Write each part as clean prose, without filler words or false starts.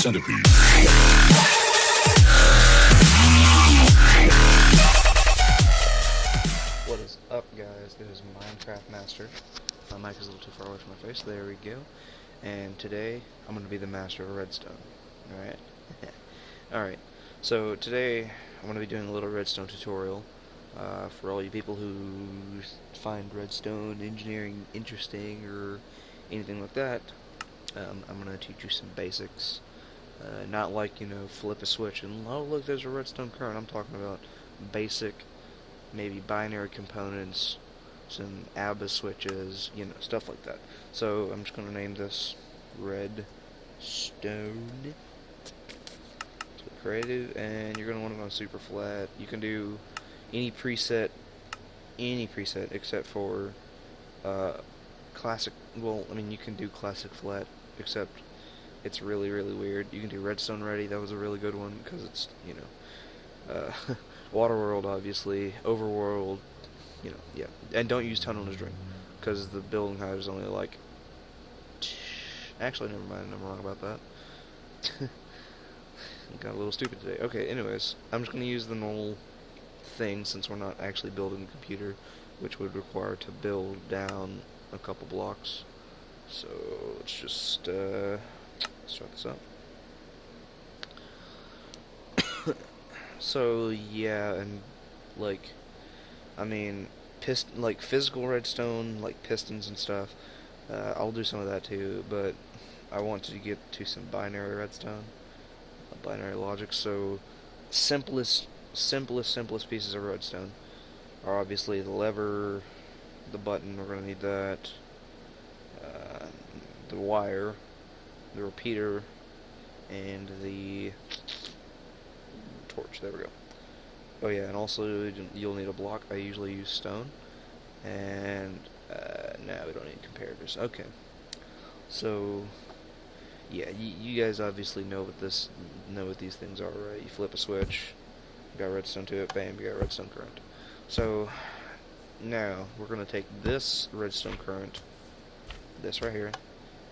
centipede. What is up, guys? It is Minecraft Master. My mic is a little too far away from my face. There we go. And today, I'm going to be the master of redstone. Alright? Alright. So, today, I'm going to be doing a little redstone tutorial. For all you people who find redstone engineering interesting or anything like that, I'm going to teach you some basics. Not like, flip a switch and, oh, look, there's a redstone current. I'm talking about basic, maybe binary components, some ABBA switches, stuff like that. So I'm just going to name this Redstone. So creative, and you're going to want it on super flat. You can do any preset except for classic. Well, I mean, you can do classic flat, except it's really, really weird. You can do redstone ready. That was a really good one because it's, Waterworld, obviously, Overworld, yeah. And don't use tunnel as string, because the building height is only like... Actually, never mind, I'm wrong about that. Got a little stupid today. Okay, anyways, I'm just going to use the normal thing, since we're not actually building a computer, which would require to build down a couple blocks. So, let's just, start this up. So yeah, and physical redstone, like pistons and stuff. I'll do some of that too, but I want to get to some binary redstone, binary logic. So simplest pieces of redstone are obviously the lever, the button. We're gonna need that. The wire, the repeater, and the torch. There we go. Oh yeah, and also you'll need a block. I usually use stone, and no, we don't need comparators. Okay, so yeah, you guys obviously know what these things are, right? You flip a switch, you got redstone to it, bam, you got redstone current. So now we're gonna take this redstone current, this right here,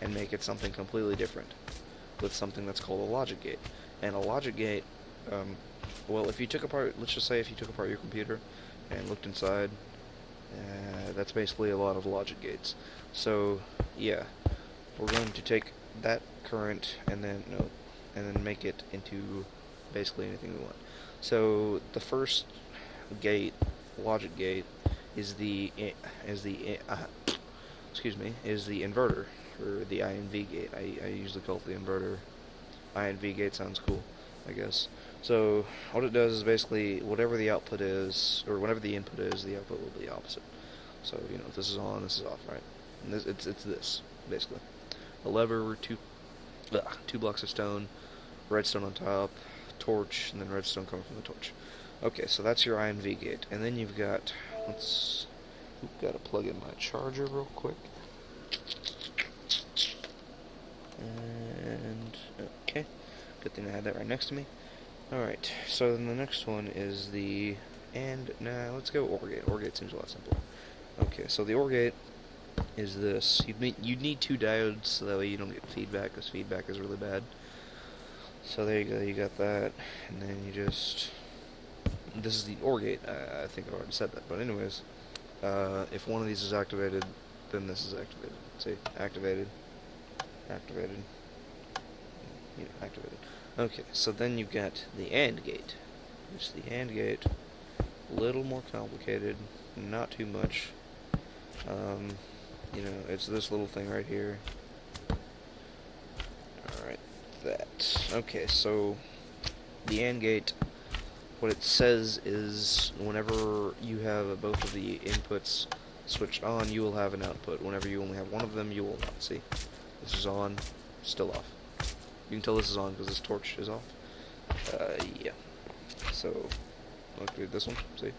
and make it something completely different with something that's called a logic gate. And a logic gate, well, if you took apart, let's just say if you took apart your computer and looked inside, that's basically a lot of logic gates. So, yeah, we're going to take that current and then make it into basically anything we want. So the first gate, logic gate, is the inverter, or the INV gate. I usually call it the inverter. INV gate sounds cool, I guess. So what it does is basically whatever the output is, or whatever the input is, the output will be opposite. So if this is on, this is off, right? And it's this basically. A lever, two blocks of stone, redstone on top, torch, and then redstone coming from the torch. Okay, so that's your INV gate, and then you've got we've got to plug in my charger real quick. And okay, good thing I had that right next to me. Alright, so then the next one is let's go OR gate. OR gate seems a lot simpler. Okay, so the OR gate is this. You'd need two diodes, so that way you don't get feedback, because feedback is really bad. So there you go, you got that, and then this is the OR gate. I think I've already said that, but anyways, if one of these is activated, then this is activated. See, activated, activated. Okay, so then you've got the AND gate. It's the AND gate, a little more complicated, not too much. It's this little thing right here. Alright, that. Okay, so the AND gate, what it says is whenever you have both of the inputs switched on, you will have an output. Whenever you only have one of them, you will not. See? This is on, still off. You can tell this is on because this torch is off. Yeah. So, look at this one. See?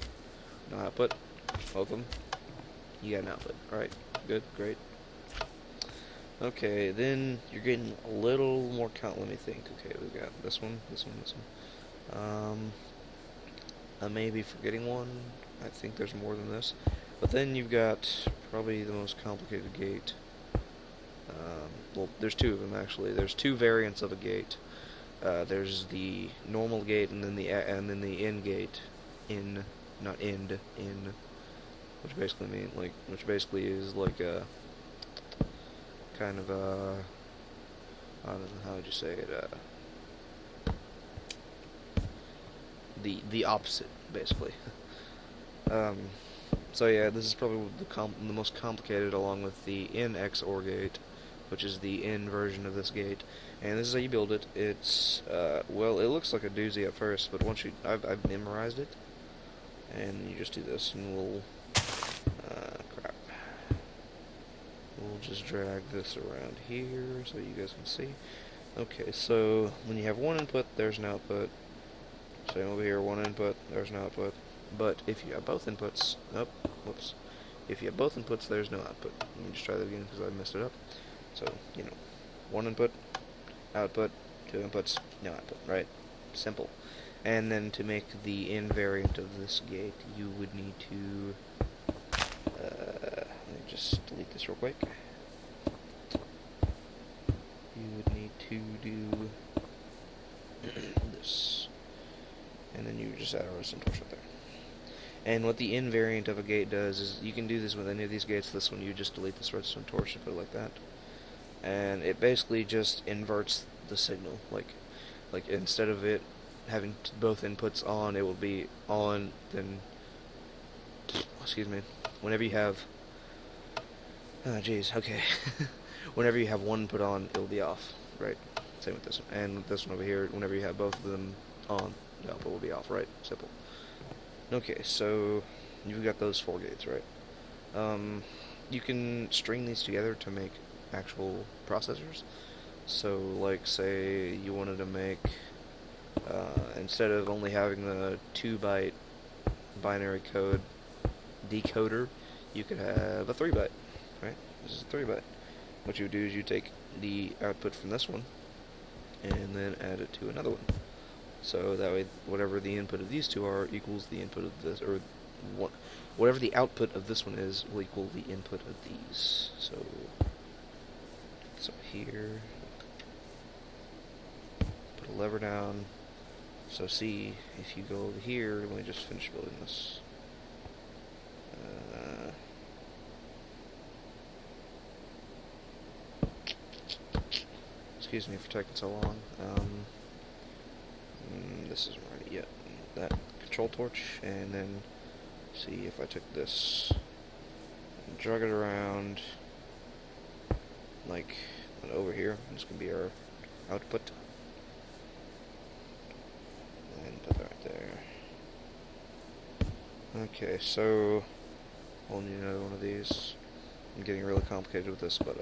No output. Both of them. You got an output. Alright. Good. Great. Okay, then you're getting a little more count. Let me think. Okay, we got this one, this one, this one. I may be forgetting one. I think there's more than this. But then you've got probably the most complicated gate. Well, there's two of them actually. There's two variants of a gate. there's the normal gate and then the end gate, in not end in, which basically is like a kind of a, I don't know, how would you say it, the opposite basically. um, so yeah, this is probably the most complicated, along with the NX OR gate, which is the N version of this gate. And this is how you build it. It's well, it looks like a doozy at first, but once I've memorized it, and you just do this, and crap. We'll just drag this around here so you guys can see. Okay, so when you have one input, there's an output. Same over here, one input, there's an output. But if you have both inputs, nope, whoops. If you have both inputs, there's no output. Let me just try that again because I messed it up. So, one input, output, two inputs, no output, right? Simple. And then to make the invariant of this gate, you would need to, let me just delete this real quick. You would need to do this. And then you just add a redstone torch right there. And what the invariant of a gate does is, you can do this with any of these gates. This one, you just delete this redstone torch and put it like that. And it basically just inverts the signal. Like instead of it having both inputs on, it will be on, then, excuse me, whenever you have, oh jeez, okay. Whenever you have one input on, it will be off, right? Same with this one. And with this one over here, whenever you have both of them on, the output will be off, right? Simple. Okay, so you've got those 4 gates, right? You can string these together to make actual processors. So, like, say you wanted to make, instead of only having the 2-byte binary code decoder, you could have a 3-byte, right? This is a 3-byte. What you would do is you take the output from this one and then add it to another one. So that way, whatever the input of these two are equals the input of this, or whatever the output of this one is will equal the input of these. So here, put a lever down. So see, if you go over here, let me just finish building this. Excuse me for taking so long. This isn't right yet. That control torch, and then see if I took this and drag it around like over here. This can be our output, and put that right there. Okay, so we'll need another one of these. I'm getting really complicated with this, but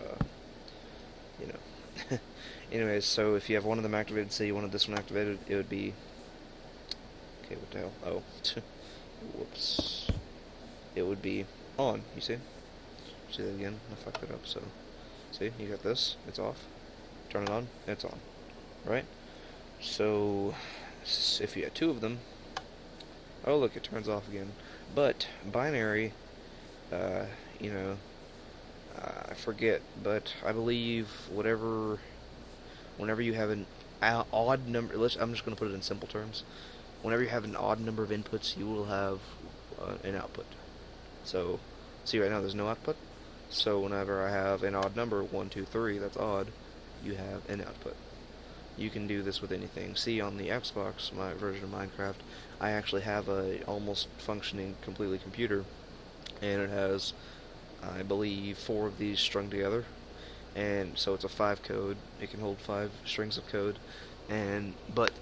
Anyways, so if you have one of them activated, say you wanted this one activated, it would be, okay, what the hell? Oh, whoops. It would be on, you see? See that again? I fucked it up, so, see, you got this, it's off. Turn it on, it's on. Right? So, if you had 2 of them, oh look, it turns off again. But, binary, I forget, but I believe whenever you have an odd number, I'm just going to put it in simple terms. Whenever you have an odd number of inputs, you will have an output. So, see right now there's no output. So whenever I have an odd number, 1, 2, 3, that's odd, you have an output. You can do this with anything. See, on the Xbox, my version of Minecraft, I actually have a almost functioning completely computer, and it has, I believe, 4 of these strung together, and so it's a 5 code. It can hold 5 strings of code, and but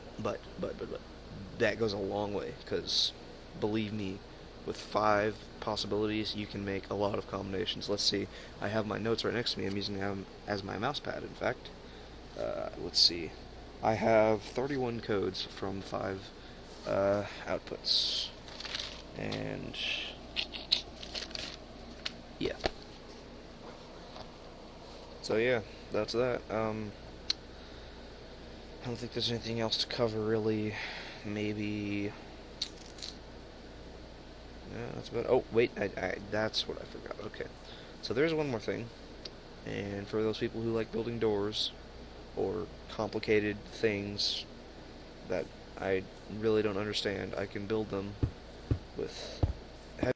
that goes a long way, because believe me, with 5 possibilities, you can make a lot of combinations. Let's see. I have my notes right next to me. I'm using them as my mouse pad, in fact. Let's see. I have 31 codes from 5 outputs, and yeah. So yeah, that's that. I don't think there's anything else to cover, really. Maybe, no, that's about, oh wait, that's what I forgot. Okay, so there's one more thing, and for those people who like building doors, or complicated things that I really don't understand, I can build them with heavy.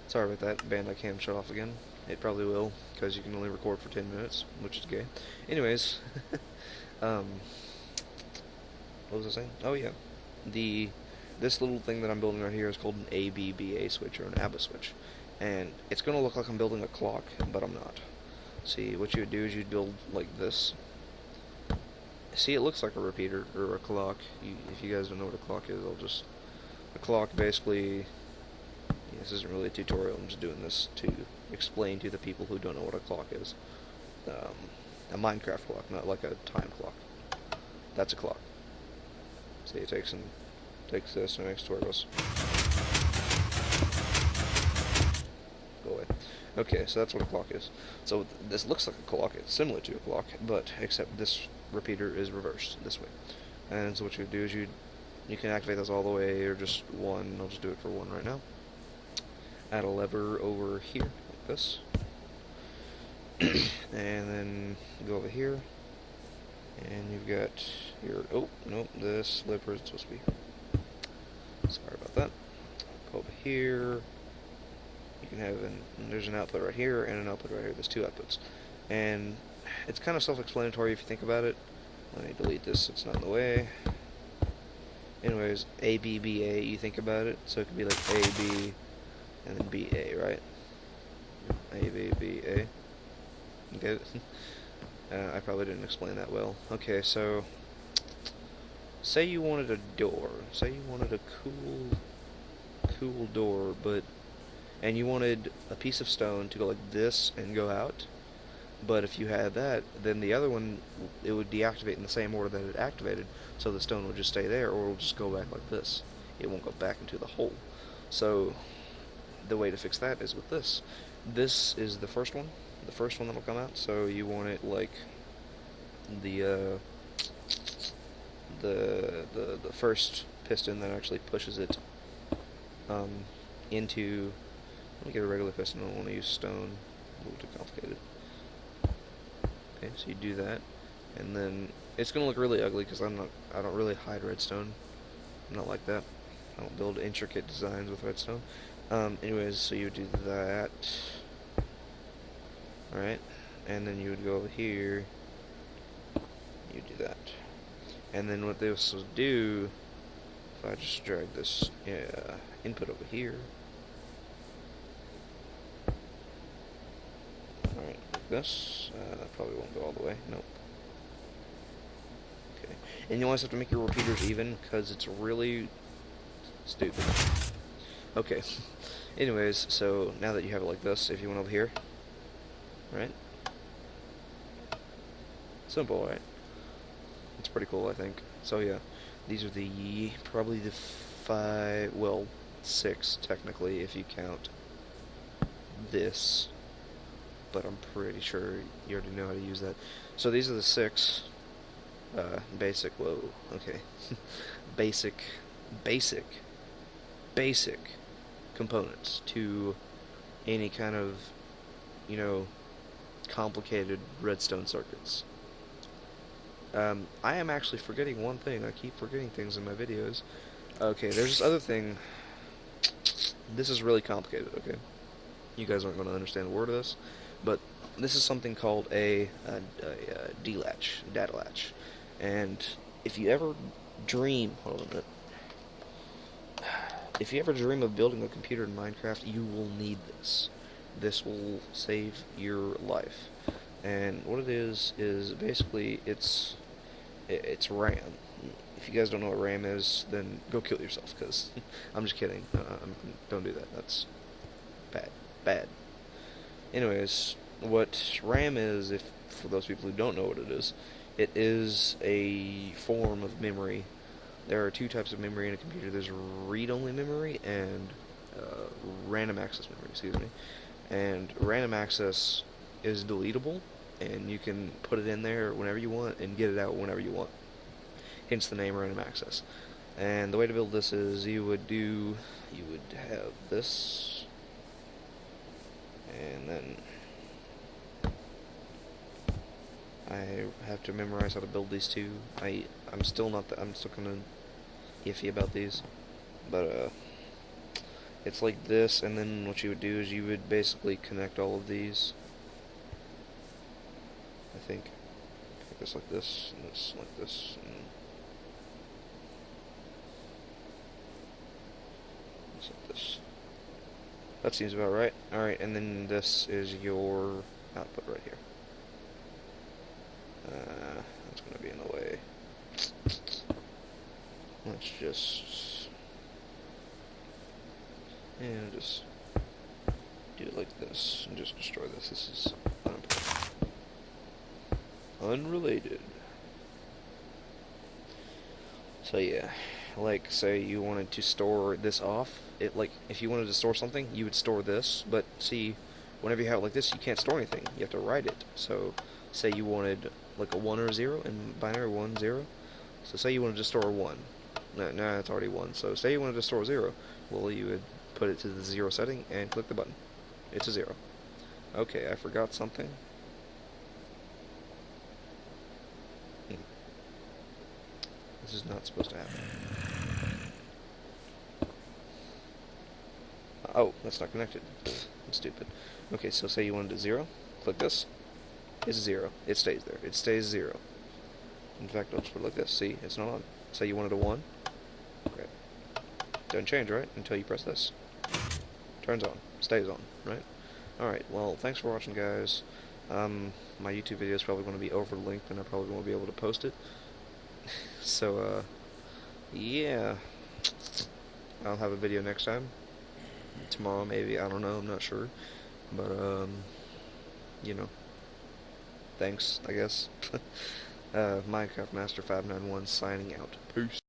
Sorry about that. Bandicam shut off again. It probably will, because you can only record for 10 minutes, which is gay. Anyways, um, what was I saying? Oh yeah, this little thing that I'm building right here is called an ABBA switch, or an ABBA switch, and it's gonna look like I'm building a clock, but I'm not. See, what you would do is you'd build like this. See, it looks like a repeater or a clock. If you guys don't know what a clock is, a clock basically. This isn't really a tutorial. I'm just doing this to explain to the people who don't know what a clock is. A Minecraft clock, not like a time clock. That's a clock. See, it takes this and makes it to where it goes. Go away. Okay, so that's what a clock is. So this looks like a clock. It's similar to a clock, but except this repeater is reversed this way. And so what you do is you can activate this all the way or just one. I'll just do it for one right now. Add a lever over here, like this. And then go over here. And you've got your, oh, nope, this lever is supposed to be here. Sorry about that. Go over here. You can have, there's an output right here and an output right here. There's two outputs. And it's kind of self-explanatory if you think about it. Let me delete this so it's not in the way. Anyways, ABBA, you think about it. So it could be like AB and then BA, right? ABBA. Get it? I probably didn't explain that well. Okay, so say you wanted a door. Say you wanted a cool door, and you wanted a piece of stone to go like this and go out. But if you had that, then the other one, it would deactivate in the same order that it activated, so the stone would just stay there, or it will just go back like this. It won't go back into the hole. So the way to fix that is with this. This is the first one that'll come out. So you want it like the first piston that actually pushes it into. Let me get a regular piston. I don't want to use stone. A little too complicated. Okay, so you do that, and then it's gonna look really ugly because I don't really hide redstone. I'm not like that. I don't build intricate designs with redstone. Anyways, so you would do that. Alright, and then you would go over here. You do that. And then what this will do, if I just drag this input over here. Alright, like this. That probably won't go all the way. Nope. Okay. And you always have to make your repeaters even, because it's really stupid. Okay. Anyways, so now that you have it like this, if you went over here, right? Simple, right? It's pretty cool, I think. So yeah, these are probably the 6 technically if you count this, but I'm pretty sure you already know how to use that. So these are the 6 basic, whoa, okay, basic components to any kind of, complicated redstone circuits. I am actually forgetting one thing. I keep forgetting things in my videos. Okay, there's this other thing. This is really complicated, okay? You guys aren't going to understand a word of this, but this is something called a D-latch, data latch. And if you ever dream, hold on a minute. If you ever dream of building a computer in Minecraft, you will need this. This will save your life. And what it is basically it's RAM. If you guys don't know what RAM is, then go kill yourself, because I'm just kidding. Don't do that. That's bad. Anyways, what RAM is, for those people who don't know what it is a form of memory. There are 2 types of memory in a computer. There's read-only memory and random access memory, excuse me. And random access is deletable, and you can put it in there whenever you want and get it out whenever you want. Hence the name random access. And the way to build this is you would have this, and then then I have to memorize how to build these two. I'm still not I'm still kind of iffy about these, but it's like this, and then what you would do is you would basically connect all of these. I think this like this, and this like this, and this like this. That seems about right. Alright, and then this is your output right here. That's going to be in the way. Let's just... and just do it like this, and just destroy this. This is unimportant. Unrelated. So yeah, like say you wanted to store this off, like if you wanted to store something, you would store this, but see, whenever you have it like this, you can't store anything. You have to write it. So say you wanted like a 1 or a 0 in binary 1, 0. So say you wanted to store a 1. No, it's already 1. So say you wanted to store a 0. Well, you would put it to the 0 setting and click the button. It's a 0. Okay, I forgot something. This is not supposed to happen. Oh, that's not connected. I'm stupid. Okay, so say you wanted a 0. Click this. It's 0. It stays there. It stays 0. In fact, I'll just put it like this. See, it's not on. Say you wanted a 1. Great. Doesn't change, right? Until you press this. Turns on. Stays on, right? Alright, well, thanks for watching, guys. My YouTube video is probably going to be overlinked, and I probably won't be able to post it. So, yeah. I'll have a video next time. Tomorrow, maybe. I don't know. I'm not sure. But, you know. Thanks, I guess. Minecraft Master 591 signing out. Peace.